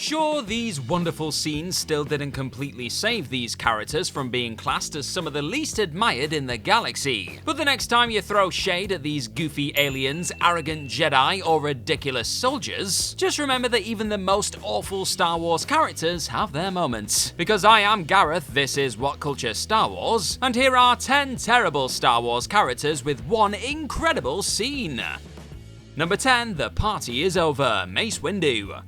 Sure, these wonderful scenes still didn't completely save these characters from being classed as some of the least admired in the galaxy, but the next time you throw shade at these goofy aliens, arrogant Jedi, or ridiculous soldiers, just remember that even the most awful Star Wars characters have their moments. Because I am Gareth, this is What Culture Star Wars, and here are 10 terrible Star Wars characters with one incredible scene. Number 10, The Party Is Over, Mace Windu.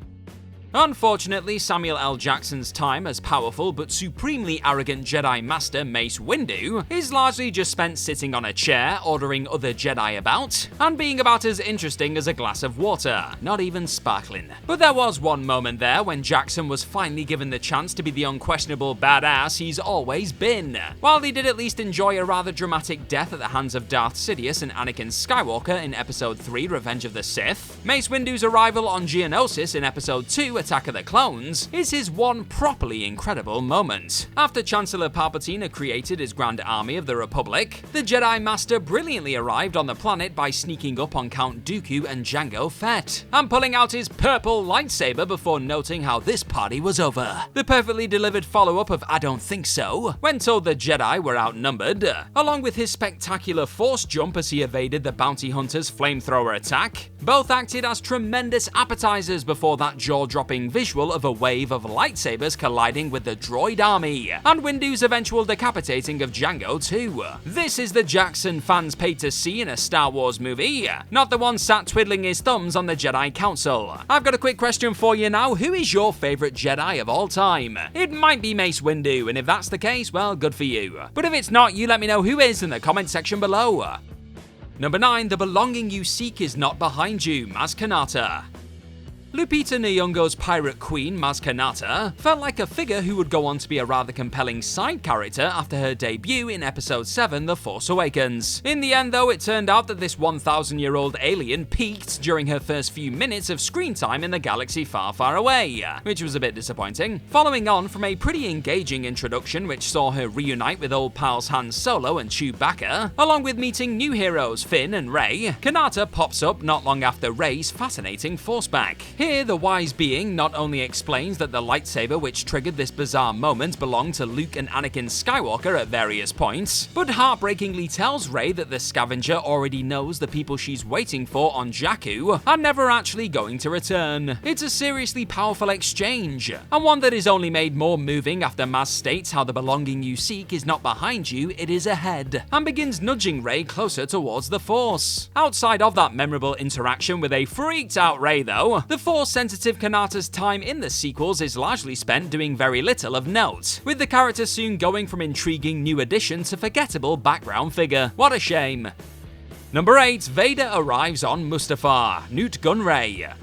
Unfortunately, Samuel L. Jackson's time as powerful but supremely arrogant Jedi Master Mace Windu is largely just spent sitting on a chair, ordering other Jedi about, and being about as interesting as a glass of water, not even sparkling. But there was one moment there when Jackson was finally given the chance to be the unquestionable badass he's always been. While he did at least enjoy a rather dramatic death at the hands of Darth Sidious and Anakin Skywalker in Episode 3 Revenge of the Sith, Mace Windu's arrival on Geonosis in Episode 2 Attack of the Clones is his one properly incredible moment. After Chancellor Palpatine had created his Grand Army of the Republic, the Jedi Master brilliantly arrived on the planet by sneaking up on Count Dooku and Jango Fett, and pulling out his purple lightsaber before noting how this party was over. The perfectly delivered follow-up of "I don't think so," when told the Jedi were outnumbered, along with his spectacular force jump as he evaded the bounty hunter's flamethrower attack, both acted as tremendous appetizers before that jaw-dropping visual of a wave of lightsabers colliding with the droid army, and Windu's eventual decapitating of Jango too. This is the Jackson fans paid to see in a Star Wars movie, not the one sat twiddling his thumbs on the Jedi Council. I've got a quick question for you now. Who is your favourite Jedi of all time? It might be Mace Windu, and if that's the case, well, good for you. But if it's not, you let me know who is in the comment section below. Number 9, The Belonging You Seek Is Not Behind You, Maz Kanata. Lupita Nyong'o's pirate queen, Maz Kanata, felt like a figure who would go on to be a rather compelling side character after her debut in Episode 7 The Force Awakens. In the end though, it turned out that this 1,000-year-old alien peaked during her first few minutes of screen time in the galaxy far, far away, which was a bit disappointing. Following on from a pretty engaging introduction which saw her reunite with old pals Han Solo and Chewbacca, along with meeting new heroes Finn and Rey, Kanata pops up not long after Rey's fascinating force back. Here, the wise being not only explains that the lightsaber which triggered this bizarre moment belonged to Luke and Anakin Skywalker at various points, but heartbreakingly tells Rey that the scavenger already knows the people she's waiting for on Jakku are never actually going to return. It's a seriously powerful exchange, and one that is only made more moving after Maz states how the belonging you seek is not behind you, it is ahead, and begins nudging Rey closer towards the Force. Outside of that memorable interaction with a freaked out Rey though, the Force-sensitive Kanata's time in the sequels is largely spent doing very little of note, with the character soon going from intriguing new addition to forgettable background figure. What a shame. Number 8, Vader arrives on Mustafa, Nute Gunray.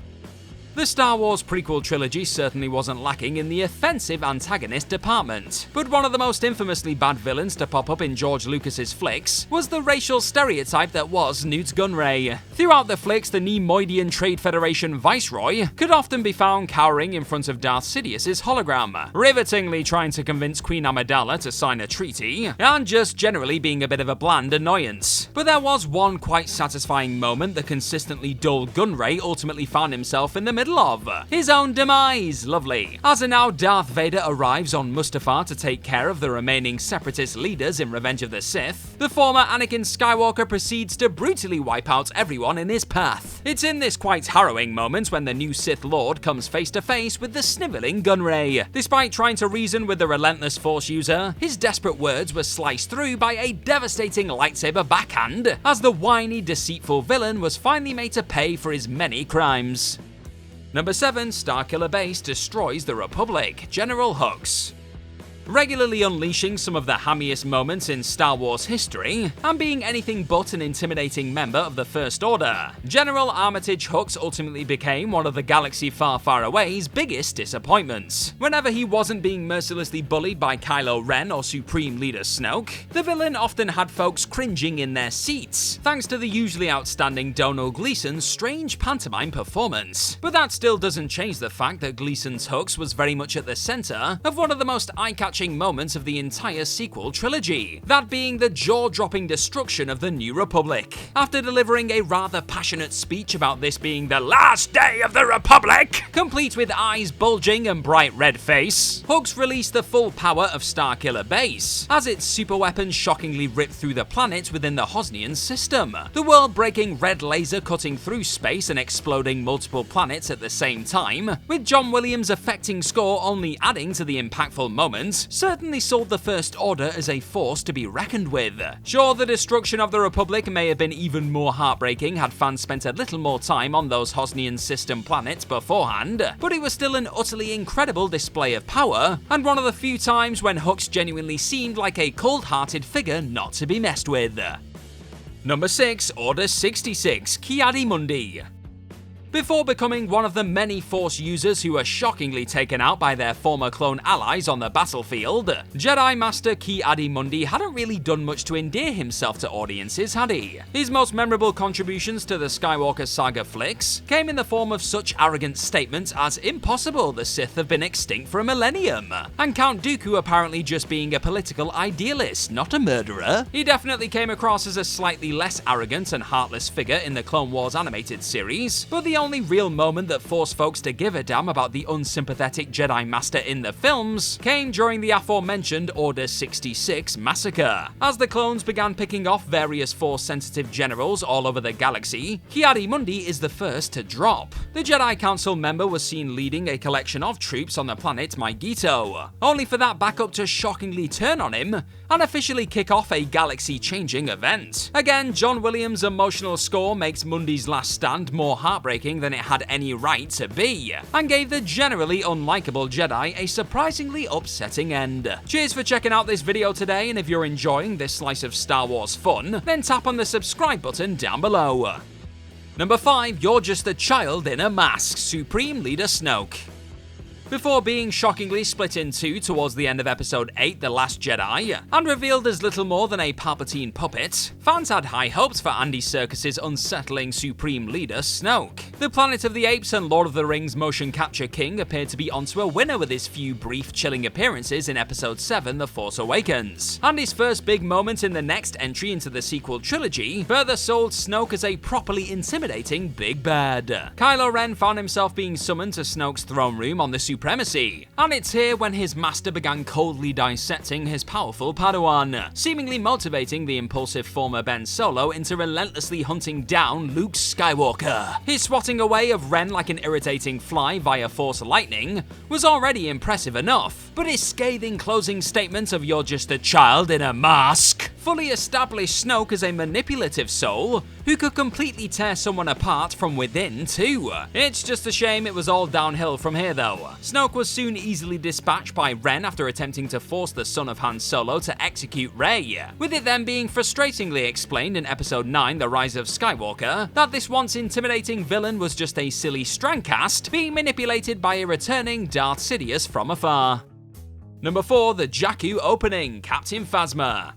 The Star Wars prequel trilogy certainly wasn't lacking in the offensive antagonist department, but one of the most infamously bad villains to pop up in George Lucas's flicks was the racial stereotype that was Nute Gunray. Throughout the flicks, the Neimoidian Trade Federation Viceroy could often be found cowering in front of Darth Sidious's hologram, rivetingly trying to convince Queen Amidala to sign a treaty, and just generally being a bit of a bland annoyance. But there was one quite satisfying moment the consistently dull Gunray ultimately found himself in the middle of: his own demise. Lovely. As and now Darth Vader arrives on Mustafa to take care of the remaining separatist leaders in Revenge of the Sith, the former Anakin Skywalker proceeds to brutally wipe out everyone in his path. It's in this quite harrowing moment when the new Sith Lord comes face to face with the snivelling Gunray. Despite trying to reason with the relentless Force user, his desperate words were sliced through by a devastating lightsaber backhand, as the whiny, deceitful villain was finally made to pay for his many crimes. Number 7, Starkiller Base destroys the Republic, General Hux. Regularly unleashing some of the hammiest moments in Star Wars history, and being anything but an intimidating member of the First Order, General Armitage Hux ultimately became one of the galaxy far, far away's biggest disappointments. Whenever he wasn't being mercilessly bullied by Kylo Ren or Supreme Leader Snoke, the villain often had folks cringing in their seats, thanks to the usually outstanding Domhnall Gleeson's strange pantomime performance. But that still doesn't change the fact that Gleeson's Hux was very much at the center of one of the most eye-catching heart-wrenching moments of the entire sequel trilogy, that being the jaw-dropping destruction of the New Republic. After delivering a rather passionate speech about this being the last day of the Republic, complete with eyes bulging and bright red face, Hux released the full power of Starkiller Base, as its superweapons shockingly ripped through the planets within the Hosnian system, the world-breaking red laser cutting through space and exploding multiple planets at the same time, with John Williams' affecting score only adding to the impactful moment, certainly sold the First Order as a force to be reckoned with. Sure, the destruction of the Republic may have been even more heartbreaking had fans spent a little more time on those Hosnian system planets beforehand, but it was still an utterly incredible display of power, and one of the few times when Hux genuinely seemed like a cold-hearted figure not to be messed with. Number 6. Order 66, Ki-Adi-Mundi. Before becoming one of the many Force users who were shockingly taken out by their former clone allies on the battlefield, Jedi Master Ki-Adi-Mundi hadn't really done much to endear himself to audiences, had he? His most memorable contributions to the Skywalker saga flicks came in the form of such arrogant statements as "impossible, the Sith have been extinct for a millennium," and Count Dooku apparently just being a political idealist, not a murderer. He definitely came across as a slightly less arrogant and heartless figure in the Clone Wars animated series, but the only real moment that forced folks to give a damn about the unsympathetic Jedi Master in the films came during the aforementioned Order 66 massacre. As the clones began picking off various Force-sensitive generals all over the galaxy, Ki-Adi-Mundi is the first to drop. The Jedi Council member was seen leading a collection of troops on the planet Mygeeto, only for that backup to shockingly turn on him and officially kick off a galaxy-changing event. Again, John Williams' emotional score makes Mundi's last stand more heartbreaking than it had any right to be, and gave the generally unlikable Jedi a surprisingly upsetting end. Cheers for checking out this video today, and if you're enjoying this slice of Star Wars fun, then tap on the subscribe button down below. Number 5. You're just a child in a mask, Supreme Leader Snoke. Before being shockingly split in two towards the end of Episode 8, The Last Jedi, and revealed as little more than a Palpatine puppet, fans had high hopes for Andy Serkis's unsettling Supreme Leader Snoke. The Planet of the Apes and Lord of the Rings motion capture king appeared to be onto a winner with his few brief chilling appearances in Episode 7, The Force Awakens, and his first big moment in the next entry into the sequel trilogy further sold Snoke as a properly intimidating big bad. Kylo Ren found himself being summoned to Snoke's throne room on the Supremacy, and it's here when his master began coldly dissecting his powerful Padawan, seemingly motivating the impulsive former Ben Solo into relentlessly hunting down Luke Skywalker. His swatting away of Ren like an irritating fly via Force lightning was already impressive enough, but his scathing closing statement of "you're just a child in a mask" fully established Snoke as a manipulative soul who could completely tear someone apart from within too. It's just a shame it was all downhill from here though. Snoke was soon easily dispatched by Ren after attempting to force the son of Han Solo to execute Rey, with it then being frustratingly explained in Episode 9, The Rise of Skywalker, that this once intimidating villain was just a silly strangcast being manipulated by a returning Darth Sidious from afar. Number 4. The Jakku opening, Captain Phasma.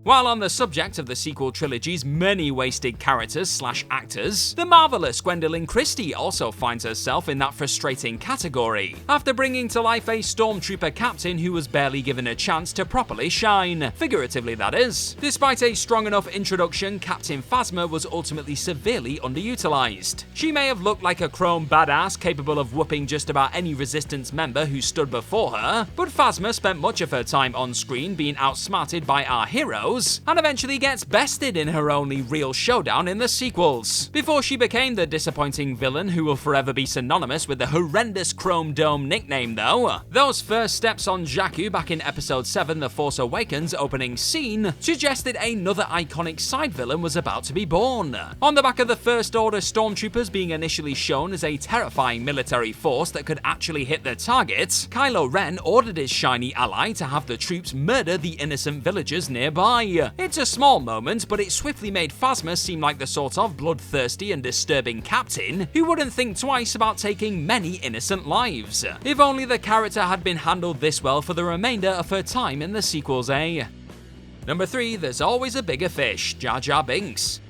While on the subject of the sequel trilogy's many wasted characters/actors, the marvelous Gwendolyn Christie also finds herself in that frustrating category, after bringing to life a stormtrooper captain who was barely given a chance to properly shine, figuratively that is. Despite a strong enough introduction, Captain Phasma was ultimately severely underutilized. She may have looked like a chrome badass capable of whooping just about any resistance member who stood before her, but Phasma spent much of her time on screen being outsmarted by our heroes, and eventually gets bested in her only real showdown in the sequels, before she became the disappointing villain who will forever be synonymous with the horrendous Chrome Dome nickname though. Those first steps on Jakku back in Episode 7, The Force Awakens opening scene suggested another iconic side villain was about to be born. On the back of the First Order stormtroopers being initially shown as a terrifying military force that could actually hit their target, Kylo Ren ordered his shiny ally to have the troops murder the innocent villagers nearby. It's a small moment, but it swiftly made Phasma seem like the sort of bloodthirsty and disturbing captain who wouldn't think twice about taking many innocent lives. If only the character had been handled this well for the remainder of her time in the sequels, eh? Number 3. There's always a bigger fish, Jar Jar Binks.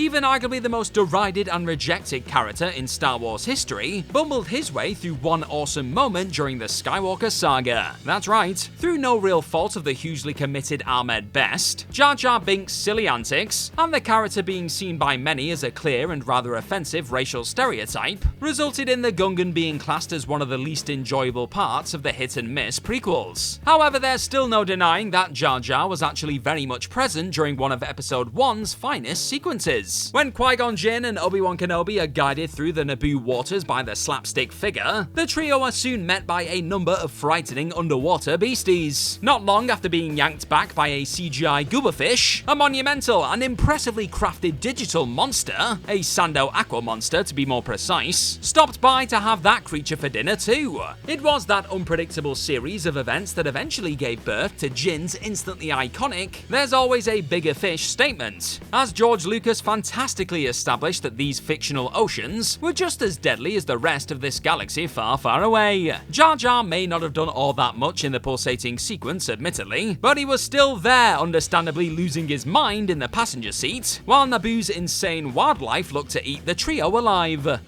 even arguably the most derided and rejected character in Star Wars history, bumbled his way through one awesome moment during the Skywalker saga. That's right, through no real fault of the hugely committed Ahmed Best, Jar Jar Binks' silly antics, and the character being seen by many as a clear and rather offensive racial stereotype, resulted in the Gungan being classed as one of the least enjoyable parts of the hit-and-miss prequels. However, there's still no denying that Jar Jar was actually very much present during one of Episode 1's finest sequences. When Qui-Gon Jinn and Obi-Wan Kenobi are guided through the Naboo waters by the slapstick figure, the trio are soon met by a number of frightening underwater beasties. Not long after being yanked back by a CGI gooberfish, a monumental and impressively crafted digital monster, a Sando Aqua monster to be more precise, stopped by to have that creature for dinner too. It was that unpredictable series of events that eventually gave birth to Jinn's instantly iconic "there's always a bigger fish" statement, as George Lucas fantastically established that these fictional oceans were just as deadly as the rest of this galaxy far, far away. Jar Jar may not have done all that much in the pulsating sequence, admittedly, but he was still there, understandably losing his mind in the passenger seat, while Naboo's insane wildlife looked to eat the trio alive.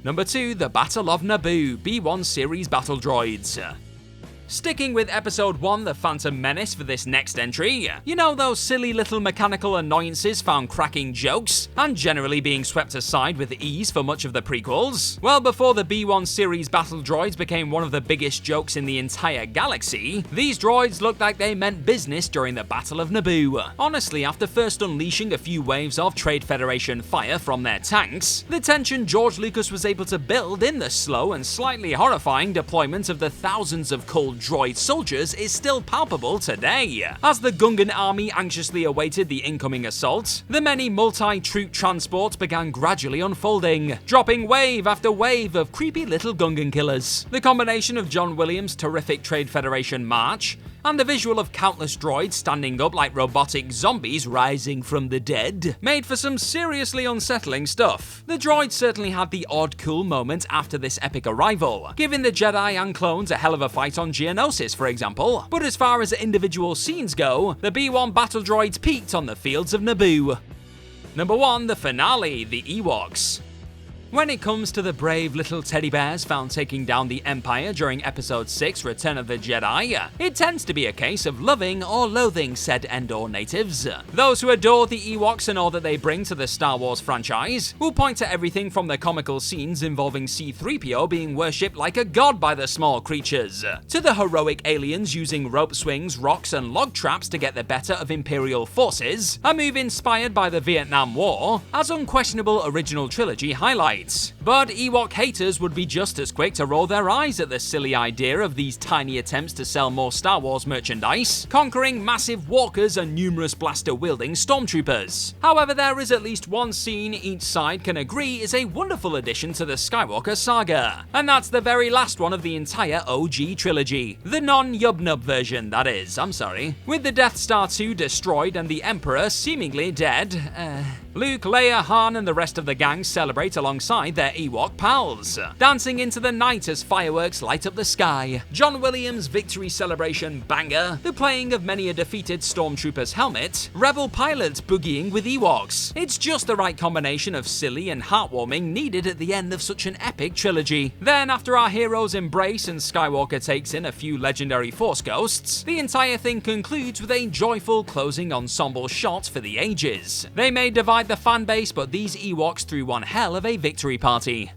Number 2, the Battle of Nabo, B1 series battle droids. Sticking with Episode 1, The Phantom Menace, for this next entry, you know those silly little mechanical annoyances found cracking jokes, and generally being swept aside with ease for much of the prequels? Well, before the B1 series battle droids became one of the biggest jokes in the entire galaxy, these droids looked like they meant business during the Battle of Nabo. Honestly, after first unleashing a few waves of Trade Federation fire from their tanks, the tension George Lucas was able to build in the slow and slightly horrifying deployment of the thousands of cold droid soldiers is still palpable today. As the Gungan army anxiously awaited the incoming assault, the many multi-troop transports began gradually unfolding, dropping wave after wave of creepy little Gungan killers. The combination of John Williams' terrific Trade Federation march and the visual of countless droids standing up like robotic zombies rising from the dead made for some seriously unsettling stuff. The droids certainly had the odd cool moment after this epic arrival, giving the Jedi and clones a hell of a fight on Geonosis, for example, but as far as individual scenes go, the B1 battle droids peaked on the fields of Naboo. Number 1, the Finale The Ewoks. When it comes to the brave little teddy bears found taking down the Empire during Episode 6, Return of the Jedi, it tends to be a case of loving or loathing said Endor natives. Those who adore the Ewoks and all that they bring to the Star Wars franchise will point to everything from the comical scenes involving C-3PO being worshipped like a god by the small creatures, to the heroic aliens using rope swings, rocks, and log traps to get the better of Imperial forces, a move inspired by the Vietnam War, as unquestionable original trilogy highlights. But Ewok haters would be just as quick to roll their eyes at the silly idea of these tiny attempts to sell more Star Wars merchandise, conquering massive walkers and numerous blaster-wielding stormtroopers. However, there is at least one scene each side can agree is a wonderful addition to the Skywalker saga, and that's the very last one of the entire OG trilogy. The non-Yub-Nub version, that is, I'm sorry. With the Death Star 2 destroyed and the Emperor seemingly dead, Luke, Leia, Han, and the rest of the gang celebrate alongside their Ewok pals, dancing into the night as fireworks light up the sky. John Williams' victory celebration banger, the playing of many a defeated stormtrooper's helmet, rebel pilots boogieing with Ewoks. It's just the right combination of silly and heartwarming needed at the end of such an epic trilogy. Then, after our heroes embrace and Skywalker takes in a few legendary Force ghosts, the entire thing concludes with a joyful closing ensemble shot for the ages. They may divide the fan base, but these Ewoks threw one hell of a victory party.